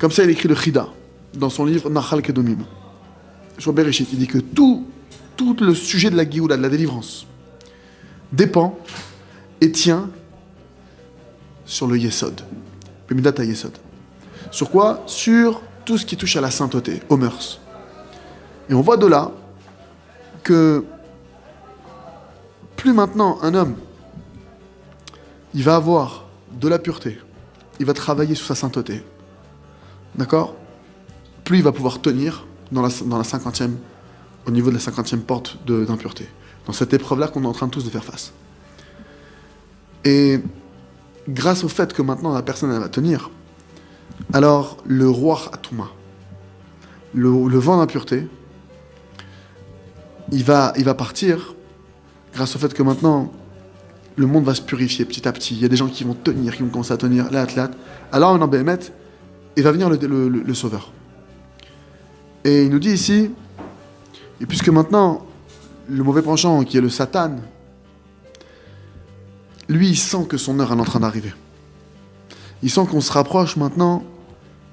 Comme ça, il écrit le Chida, dans son livre Nachal Kedomim. Sur Bereshit, il dit que tout le sujet de la Géoula, de la délivrance, dépend et tient sur le Yesod, le Midat HaYesod. Sur quoi? Sur tout ce qui touche à la sainteté, aux mœurs. Et on voit de là que plus maintenant un homme, il va avoir de la pureté, il va travailler sur sa sainteté, d'accord? Plus il va pouvoir tenir dans la 50e, au niveau de la 50e porte d'impureté, dans cette épreuve-là qu'on est en train tous de faire face. Et grâce au fait que maintenant la personne elle va tenir, alors le roi Atouma, le vent d'impureté, il va partir grâce au fait que maintenant le monde va se purifier petit à petit. Il y a des gens qui vont tenir, qui vont commencer à tenir, là. Alors maintenant, Béhémet, il va venir le sauveur. Et il nous dit ici, et puisque maintenant, le mauvais penchant, qui est le Satan, lui, il sent que son heure est en train d'arriver. Il sent qu'on se rapproche maintenant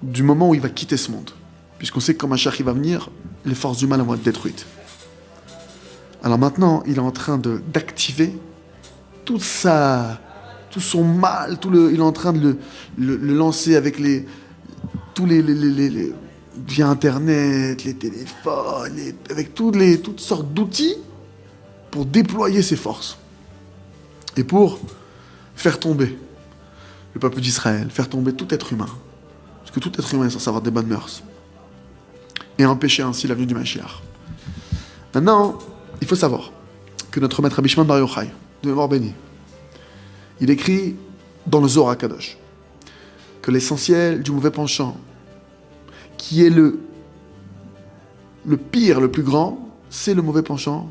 du moment où il va quitter ce monde. Puisqu'on sait que quand Mashiach va venir, les forces du mal vont être détruites. Alors maintenant, il est en train d'activer tout son mal, il est en train de le lancer avec via Internet, les téléphones, avec toutes sortes d'outils pour déployer ses forces. Et pour faire tomber le peuple d'Israël, faire tomber tout être humain. Parce que tout être humain est censé avoir des bonnes mœurs. Et empêcher ainsi la venue du Mashiach. Maintenant, il faut savoir que notre maître Rabbi Shimon Bar Yochai, de mémoire béni, il écrit dans le Zohar HaKadosh que l'essentiel du mauvais penchant, qui est le pire, le plus grand, c'est le mauvais penchant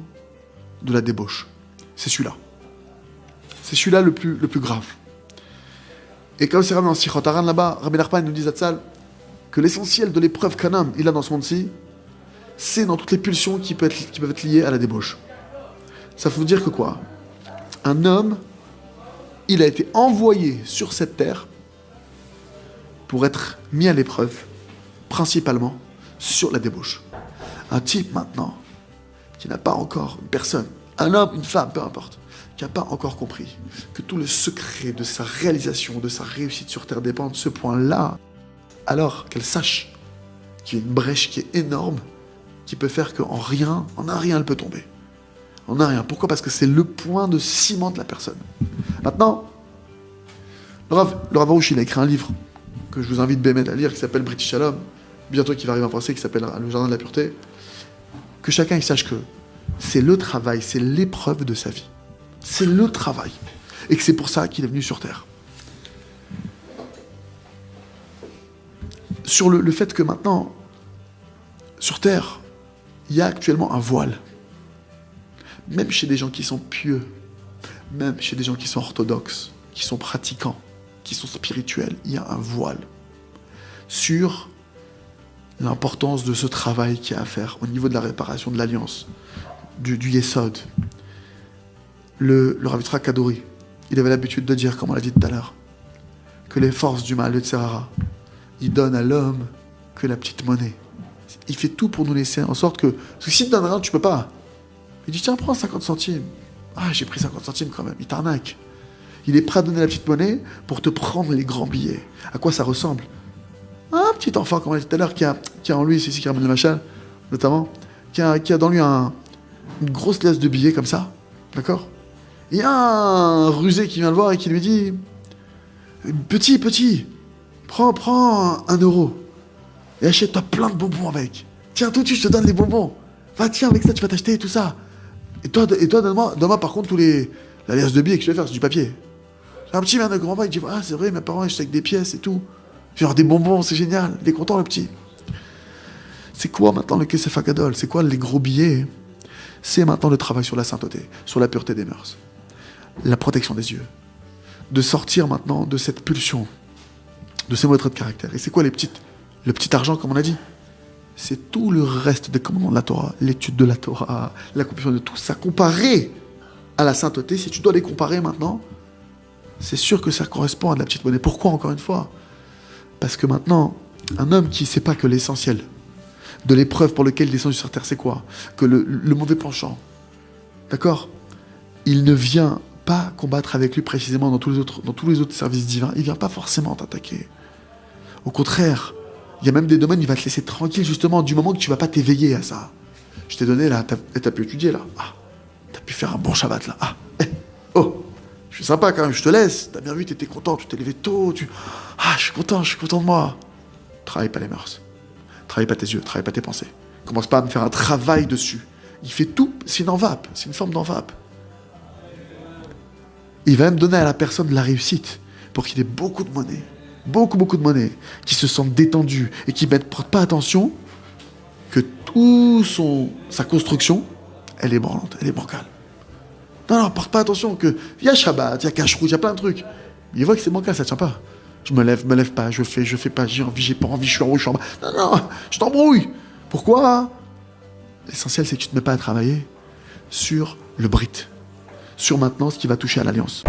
de la débauche. C'est celui-là. C'est celui-là le plus grave. Et quand c'est ramené en Sichot Haran là-bas, Rabbi Nachman nous dit Zatzal que l'essentiel de l'épreuve qu'un homme il a dans ce monde-ci, c'est dans toutes les pulsions qui peuvent être liées à la débauche. Ça veut dire que quoi? Un homme, il a été envoyé sur cette terre pour être mis à l'épreuve, principalement sur la débauche. Un type maintenant, qui n'a pas encore, une personne, un homme, une femme, peu importe, qui n'a pas encore compris que tout le secret de sa réalisation, de sa réussite sur terre dépend de ce point-là, alors qu'elle sache qu'il y a une brèche qui est énorme, qui peut faire qu'en rien, elle peut tomber. En un rien. Pourquoi? Parce que c'est le point de ciment de la personne. Maintenant, le Rav Arush, il a écrit un livre que je vous invite Béhémet à lire, qui s'appelle Brit Shalom, bientôt qui va arriver en français, qui s'appelle Le Jardin de la Pureté. Que chacun il sache que c'est le travail, c'est l'épreuve de sa vie. C'est le travail. Et que c'est pour ça qu'il est venu sur Terre. Sur le fait que maintenant, sur Terre, il y a actuellement un voile. Même chez des gens qui sont pieux, même chez des gens qui sont orthodoxes, qui sont pratiquants, qui sont spirituels, il y a un voile sur l'importance de ce travail qu'il y a à faire au niveau de la réparation de l'alliance, du Yesod. Le Rav Yitzhak Kaduri, il avait l'habitude de dire, comme on l'a dit tout à l'heure, que les forces du mal, le Tserara, il donne à l'homme que la petite monnaie. Il fait tout pour nous laisser en sorte que... Parce que si tu donnes rien, tu peux pas. Il dit, tiens, prends 50 centimes. Ah, j'ai pris 50 centimes quand même. Il t'arnaque. Il est prêt à donner la petite monnaie pour te prendre les grands billets. À quoi ça ressemble? Un petit enfant, comme on l'a dit tout à l'heure, qui a en lui, c'est ici qui ramène le machal, notamment, qui a dans lui une grosse laisse de billets comme ça. D'accord? Il y a un rusé qui vient le voir et qui lui dit, petit, prends 1 euro et achète-toi plein de bonbons avec. Tiens, tout de suite, je te donne les bonbons. Va, tiens, avec ça, tu vas t'acheter tout ça. Et toi donne-moi par contre la laisse de billets que je vais faire, c'est du papier. Un petit vient de grand-papa, il dit, ah, c'est vrai, mes parents, ils achètent avec des pièces et tout. Genre des bonbons, c'est génial. Il est content, le petit. C'est quoi maintenant le Kesef Hagadol? C'est quoi les gros billets? C'est maintenant le travail sur la sainteté, sur la pureté des mœurs, la protection des yeux. De sortir maintenant de cette pulsion, de ces mauvais traits de caractère. Et c'est quoi le petit argent, comme on a dit? C'est tout le reste des commandements de la Torah, l'étude de la Torah, la compréhension de tout ça, comparé à la sainteté. Si tu dois les comparer maintenant, c'est sûr que ça correspond à de la petite monnaie. Pourquoi, encore une fois? Parce que maintenant, Un homme qui ne sait pas que l'essentiel de l'épreuve pour laquelle il est descendu sur terre, c'est quoi? Que le mauvais penchant, d'accord? Il ne vient pas combattre avec lui précisément dans tous les autres services divins. Il ne vient pas forcément t'attaquer. Au contraire, il y a même des domaines où il va te laisser tranquille justement du moment que tu ne vas pas t'éveiller à ça. Je t'ai donné là, t'as pu étudier là. Ah, t'as pu faire un bon Shabbat là. Ah, oh, je suis sympa quand même, je te laisse. T'as bien vu, t'étais content, tu t'es levé tôt. Ah, je suis content de moi. Travaille pas les mœurs. Travaille pas tes yeux, travaille pas tes pensées. Commence pas à me faire un travail dessus. Il fait tout, c'est une enveloppe, c'est une forme d'enveloppe. Il va même donner à la personne de la réussite pour qu'il ait beaucoup de monnaie, beaucoup de monnaie, qu'il se sente détendu et qu'il ne porte pas attention que sa construction, elle est branlante, elle est bancale. Non, porte pas attention que il y a Shabbat, il y a Kashrut, il y a plein de trucs. Il voit que c'est bancal, ça tient pas. Je me lève pas, je fais pas, j'ai pas envie, je suis en haut, je suis en bas. Non, je t'embrouille. Pourquoi? L'essentiel, c'est que tu te mets pas à travailler sur le Brit, sur maintenant ce qui va toucher à l'alliance.